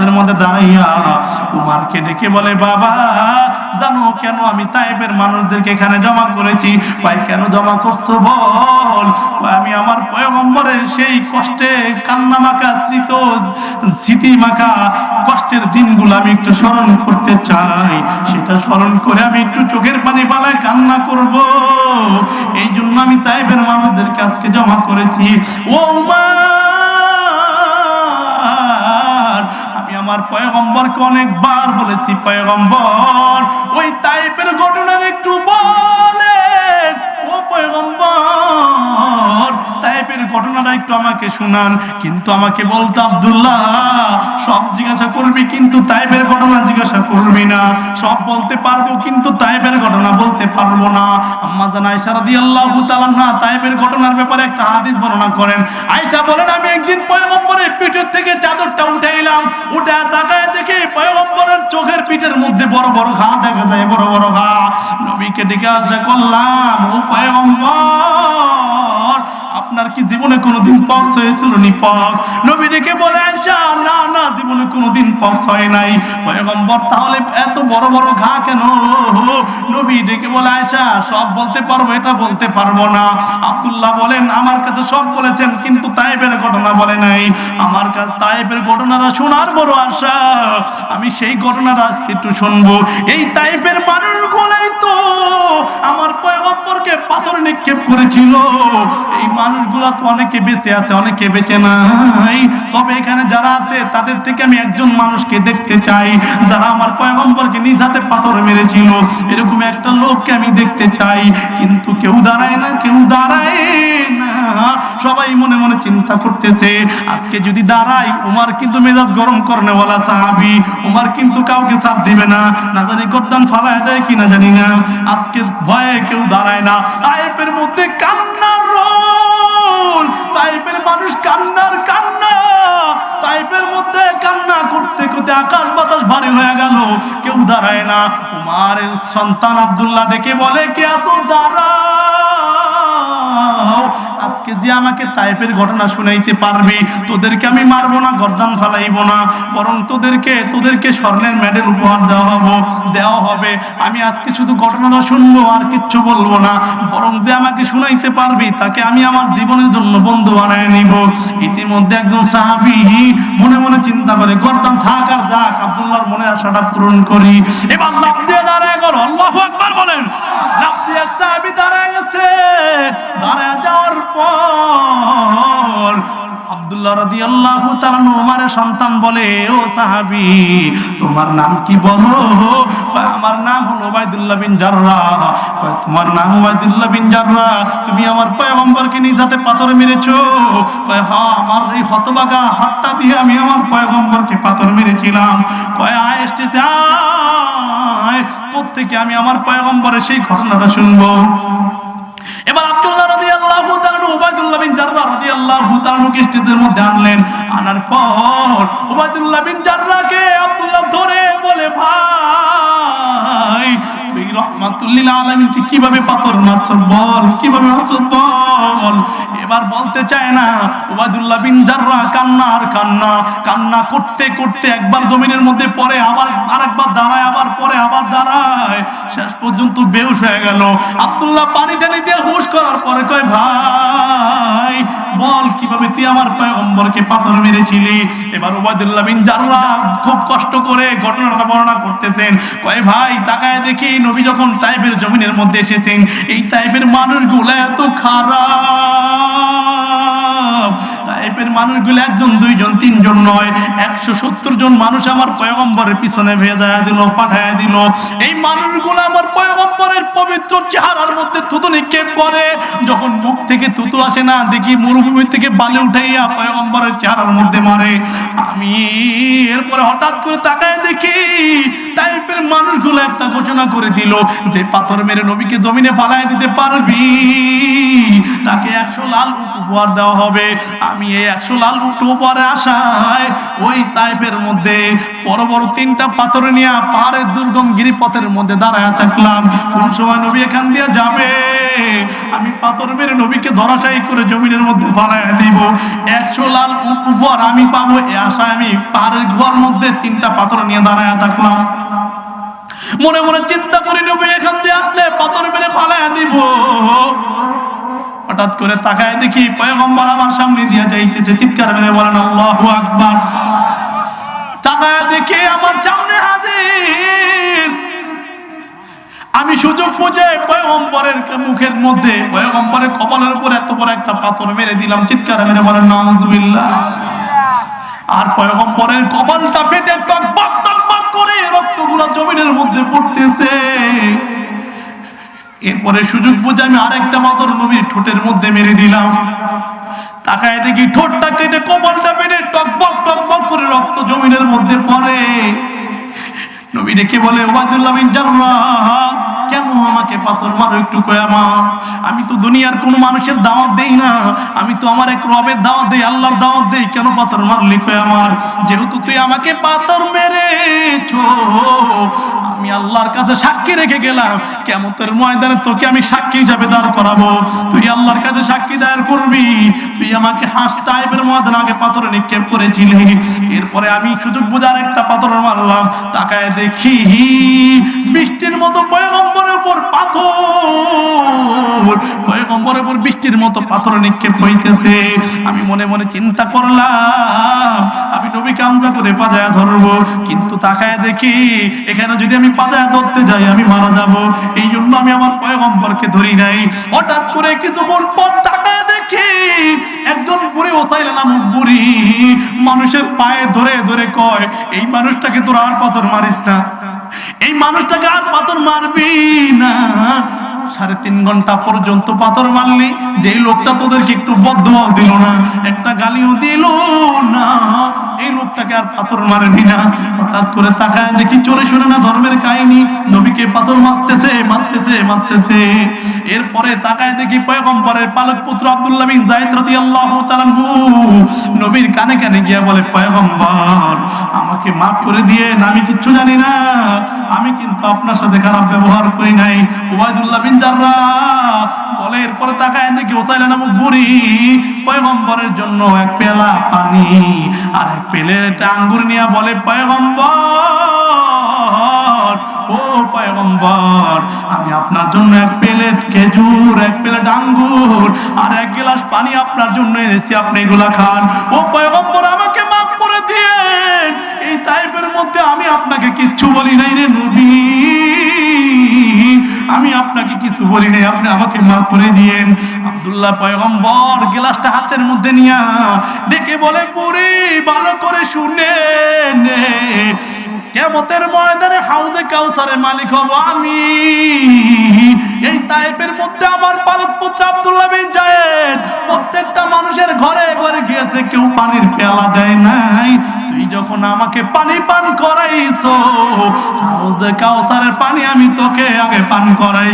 এর মধ্যে দাঁড়াইয়া উমারকে ডেকে বলে, বাবা জানো কেন আমি তায়েফের মানুষদেরকে এখানে জমা করেছি? ভাই কেন জমা করছো বল। আমি আমার পয়গম্বরের সেই কষ্টে কান্না মাখা স্মৃতি মাখা কষ্টের দিনগুলো আমি একটু স্মরণ করতে চাই, সেটা স্মরণ করে আমি একটু চোখের পানি পালায় কান্না করব, এই জন্য আমি তায়েফের মানুষদেরকে আজকে জমা করেছি। ও আমার পয়গম্বরকে অনেকবার বলেছি, পয়গম্বর ওই তায়েফের ঘটনার একটু বলেন, ও পয়গম্বর তায়েফের ঘটনাটা একটু আমাকে শুনান। কিন্তু আমাকে বলতো, আব্দুল্লাহ সব জিজ্ঞাসা করবি কিন্তু তায়েফের ঘটনা জিজ্ঞাসা করবি না। সব বলতে পারবো কিন্তু তায়েফের ঘটনা বলতে পারবো না। আম্মা জান আয়েশা রাদিয়াল্লাহু তাআলা আনহা তায়েফের ঘটনার ব্যাপারে একটা হাদিস বর্ণনা করেন। আয়েশা বলেন, আমি একদিন পয়গম্বরের পিঠের থেকে চাদরটা উঠাইলাম, উঠে তাকায় দেখি পয়গম্বরের চোখের পিঠের মধ্যে বড় বড় ঘা দেখা যায়, বড় বড় ঘা। নবীকে ডেকে আশা করলাম, ও পয়গম্বর আপনার কি জীবনে কোনোদিন পক্স হয়েছিল নি? পক্স? নবী ডেকে বলে, আয়েশা না না, জীবনে কোনোদিন পক্স হয় নাই। পয়গম্বর তাহলে এত বড় বড় ঘা কেন? নবী ডেকে বলে, আয়েশা সব বলতে পারবো, এটা বলতে পারবো না। আব্দুল্লাহ বলেন, আমার কাছে সব বলেছেন কিন্তু তায়েফের ঘটনা বলে নাই। আমার কাছে তায়েফের ঘটনাটা শোনার বড় আশা, আমি সেই ঘটনাটা আজকে একটু শুনবো। এই তায়েফের মানুষগুলাই তো আমার পয়গম্বরকে পাথর নিক্ষেপ করেছিল। এই মানুষগুলা তো অনেকে বেঁচে আছে, অনেকে বেঁচে নাই। তবে এখানে যারা আছে তাদের থেকে আমি একজন মানুষকে দেখতে চাই যারা আমার পয়গম্বরকে নিজ হাতে পাথর মেরেছিল, এরকম একটা লোককে আমি দেখতে চাই। কিন্তু কেউ দাঁড়ায় না, কেউ দাঁড়ায় না। সবাই মনে মনে চিন্তা করতেছে, আজকে যদি দাঁড়াই উমার কিন্তু মেজাজ গরম করনেওয়ালা সাহাবী, উমার কিন্তু কাউকে ছাড় দিবে না, না জানি গর্দান ফালায় দেয় কিনা জানি না। আজকে ভয়ে কেউ দাঁড়ায় না। তায়েফের মধ্যে কান্নার রোল, তায়েফের মানুষ কান্নার কান্না, তায়েফের মধ্যে কান্না করতে করতে আকাশ বাতাস ভারী হয়ে গেল, কেউ দাঁড়ায় না। উমারের সন্তান আব্দুল্লাহ ডেকে বলে, কে আছো দাঁড়াও, আজকে যে আমাকে তায়েফের ঘটনা শুনাইতে পারবি, তোদেরকে আমি মারবো না, গর্দান ফালাইবো না, বরং তোদেরকে স্বর্ণের মেডেল উপহার দেওয়া হবে। আমি আজকে শুধু ঘটনাটা শুনবো আর কিচ্ছু বলবো না, বরং যে আমাকে শুনাইতে পারবি তাকে আমি আমার জীবনের জন্য বন্ধু বানায় নিব। ইতিমধ্যে একজন সাহাবী মনে মনে চিন্তা করে, গর্দান থাক আর যাক, আব্দুল্লাহর মনের আশাটা পূরণ করি। এবার লাফ দিয়ে দাঁড়ায় গেল, আল্লাহু আকবার বলেন। লাফ দিয়ে এক সাহাবী দাঁড়ায় গেছে। দাঁড়ায় যাওয়ার পর আব্দুল্লাহ রাদিয়াল্লাহু তাআলা উমারের সন্তান বলে, ও সাহাবী তোমার নাম কি বলো? আমার নাম হলো উবাইদুল্লাহ বিন জাররাহ। তোমার নাম উবাইদুল্লাহ বিন জাররাহ, তুমি আমার পয়গম্বরকে নিজ হাতে পাথর মেরেছো? হ্যাঁ, আমার এই হতভাগা হাতটা দিয়ে আমি আমার পয়গম্বরকে পাথর মেরেছিলাম। আয় স্টেজে আয়, প্রত্যেকে আমি আমার পয়গম্বরের সেই ঘটনাটা শুনবো। এবার আব্দুল্লাহ রাদিয়াল্লাহু তাআলা উবাইদুল্লাহ বিন জাররাহ রাদিয়াল্লাহু তাআলা কে স্টেজের মধ্যে আনলেন। আনার পর উবাইদুল্লাহ বিন জাররাহকে আব্দুল্লাহ ধরে বলে, ভাই তুই রাহমাতুল লিল আলামিনকে কিভাবে পাথর মারছ বল, কিভাবে মারছ বল। এবার বলতে চায় না। উবাইদুল্লাহ বিন জাররাহ কান্না আর কান্না, কান্না করতে করতে একবার জমিনের মধ্যে পড়ে, আবার আরেকবার দাঁড়ায়, আবার পরে আবার দাঁড়ায়, শেষ পর্যন্ত বেহুশ হয়ে গেল। আব্দুল্লাহ পানি টানি দিয়ে হুশ করার পরে কয়, ভাই বল কিভাবে তুই আমার পয়গম্বরকে পাথর মেরেছিলি। এবার উবাইদুল্লাহ বিন জাররাহ খুব কষ্ট করে ঘটনাটা বর্ণনা করতেছেন। কয়, ভাই তাকায় দেখি নবী যখন তায়েফের জমিনের মধ্যে এসেছেন, এই তায়েফের মানুষগুলো এত খারাপ। তায়েফের মানুষগুলো একজন, দুইজন, তিনজন নয়, 170 জন মানুষ আমার পয়গম্বরের পিছনে ভেজায়া দিল, পাঠায়া দিল। এই মানুষগুলো আমার পয়গম্বরের পবিত্র চেহারার মধ্যে থুতু নিক্ষেপ করে। যখন মুখ থেকে থুতু আসে না, দেখি মরুভূমি থেকে বালি উঠাইয়া পয়গম্বরের চেহারার মধ্যে মারে। আমি এরপরে হঠাৎ করে তাকায় দেখি তায়েফের মানুষগুলো একটা ঘোষণা করে দিল, যে পাথর মেরে নবীকে জমিনে ফালায় দিতে পারবি তাকে 100 লাল উপহার দেওয়া হবে। আমি এই 100 লাল উট উপরে আসায় ওই তায়েফের মধ্যে বড় বড় 3টা পাথর নিয়ে পাহাড়ের দুর্গম গিরিপথের মধ্যে দাঁড়ায় থাকলাম। কোন সময় নবী এখান দিয়ে যাবে, আমি পাথর মেরে নবীকে ধরাশায়ী করে জমিনের মধ্যে ফালাইয়া দিব। 100 লাল উট উপর আমি পাবো এই আশায় আমি পাহাড়ের গুহার মধ্যে 3টা পাথর নিয়ে দাঁড়ায় থাকলাম। মনে মনে চিন্তা করি নবী এখান দিয়ে আসলে পাথর মেরে ফালাইয়া দিব। হঠাৎ করে তাকায় দেখি পয়গম্বর আমার সামনে দিয়ে যাইতেছে, চিৎকার মেরে বলেন আল্লাহু আকবার। তাকায় দেখি আমার সামনে হাজির। আমি সুযোগ বুঝে পয়গম্বরের মুখের মধ্যে পয়গম্বরের কপালের উপর এত বড় একটা পাথর মেরে দিলাম, চিৎকার মেরে বলেন নাউজুবিল্লাহ। আর পয়গম্বরের কপালটা ফেটে টকবক টকবক করে রক্তগুলো জমিনের মধ্যে পড়তেছে। এরপরে সুযোগ বুঝে আমি আরেকটা পাথর নবীর ঠোঁটের মধ্যে মেরে দিলাম। তাকায় দেখি ঠোঁটটা কেটে কপালটা ফেটে টকবক টকবক করে রক্ত জমিনের মধ্যে পড়ে। নবী ডেকে বলে উবাইদুল্লাহ বিন জাররাহ, কেন আমাকে পাথর মারো একটু কয়া মা? আমি তো দুনিয়ার কোনো মানুষের দাওয়াত দেই না, আমি তো আমার এক রবের দাওয়াত দেই, আল্লাহর দাওয়াত দেই, কেন পাথর মারলি কয়া আমার? যেহেতু তুই আমাকে পাথর মেরেছো আমি আল্লাহর কাছে সাক্ষী রেখে গেলাম, কিয়ামতের ময়দানে তোকে আমি সাক্ষী হিসাবে দাঁড় করাবো। তুই আল্লাহর কাছে সাক্ষী দায়ের করবি তুই আমাকে তায়েফের ময়দানে আগে পাথরে নিক্ষেপ করেছিলি। এরপরে আমি সুযোগ বুঝার একটা পাথর মারলাম। তাকায় দেখি বৃষ্টির মতো পয়গম্বরের উপর পাথর, পয়গম্বরের উপর বৃষ্টির মতো পাথর নিক্ষেপ হইতেছে। আমি মনে মনে চিন্তা করলাম আমি নবীকে আমজা করে পাজায়া ধরবো, কিন্তু তাকায় দেখি এখানে যদি আমি পাজায়া ধরতে যাই আমি মারা যাব। এই জন্য আমি আমার পয়গম্বরকে ধরি নাই। হঠাৎ করে কিছুক্ষণ পর তাকায় দেখি একজন বুড়ি ওসাইলা নামক বুড়ি মানুষের পায়ে ধরে ধরে কয়, এই মানুষটাকে তোরা আর পাথর মারিস না, এই মানুষটাকে আর পাথর মারবি না। 3.5 ঘন্টা পর্যন্ত পাথর মারলি, যেই লোকটা তোদেরকে একটু বদদুয়াও দিল না, একটা গালিও দিল না, এই লোকটাকে আর পাথর মারবি না। হঠাৎ করে তাকায় দেখি চলে শুনে না ধর্মের কাহিনী, নবীকে পাথর মারতেছে মারতেছে মারতেছে। এরপরে তাকায় দেখি পয়গম্বরের পালক পুত্র আব্দুল্লাহ বিন যায়েদ রাদিয়াল্লাহু তাআলা আনহু নবীর কানে কানে গিয়া বলে, পয়গম্বর আমাকে মাফ করে দিয়েন, আমি কিচ্ছু জানি না, আমি কিন্তু আপনার সাথে খারাপ ব্যবহার করি নাই। উবাইদুল্লাহ বিন জাররাহ বলে, এরপরে তাকায় দেখি ওসাইলা নামক বুড়ি পয়গম্বরের জন্য এক পেলা পানি আর এক প্লেট আঙ্গুর নিয়ে বলে, পয়গম্বর ও পয়গম্বর আমি আপনার জন্য এক প্লেট খেজুর, এক প্লেট আঙ্গুর আর এক গ্লাস পানি আপনার জন্য এনেছি, আপনি এগুলা খান। ও পয়গম্বর আমাকে মাফ করে দিয়েন, এই তায়েফের মধ্যে আমি আপনাকে কিচ্ছু বলি নাই রে নবী, আমি আপনাকে কিছু বলি নাই, আপনি আমাকে মাফ করে দিয়েন। আব্দুল্লাহ পয়গম্বর গ্লাসটা হাতের মধ্যে নিয়া ডেকে বলে, বুড়ি ভালো করে শুনেন, কিয়ামতের ময়দানে হাউজে কাউসারের মালিক হব আমি। এই তায়েফের মধ্যে আমার পালক পুত্র আব্দুল্লাহ বিন যায়েদ প্রত্যেকটা মানুষের ঘরে ঘরে গিয়েছে, কেউ পানির পেয়ালা দেয় নাই। তুই যখন আমাকে পানি পান করাইছো, হাউজে কাউসারের পানি আমি তোকে আগে পান করাই।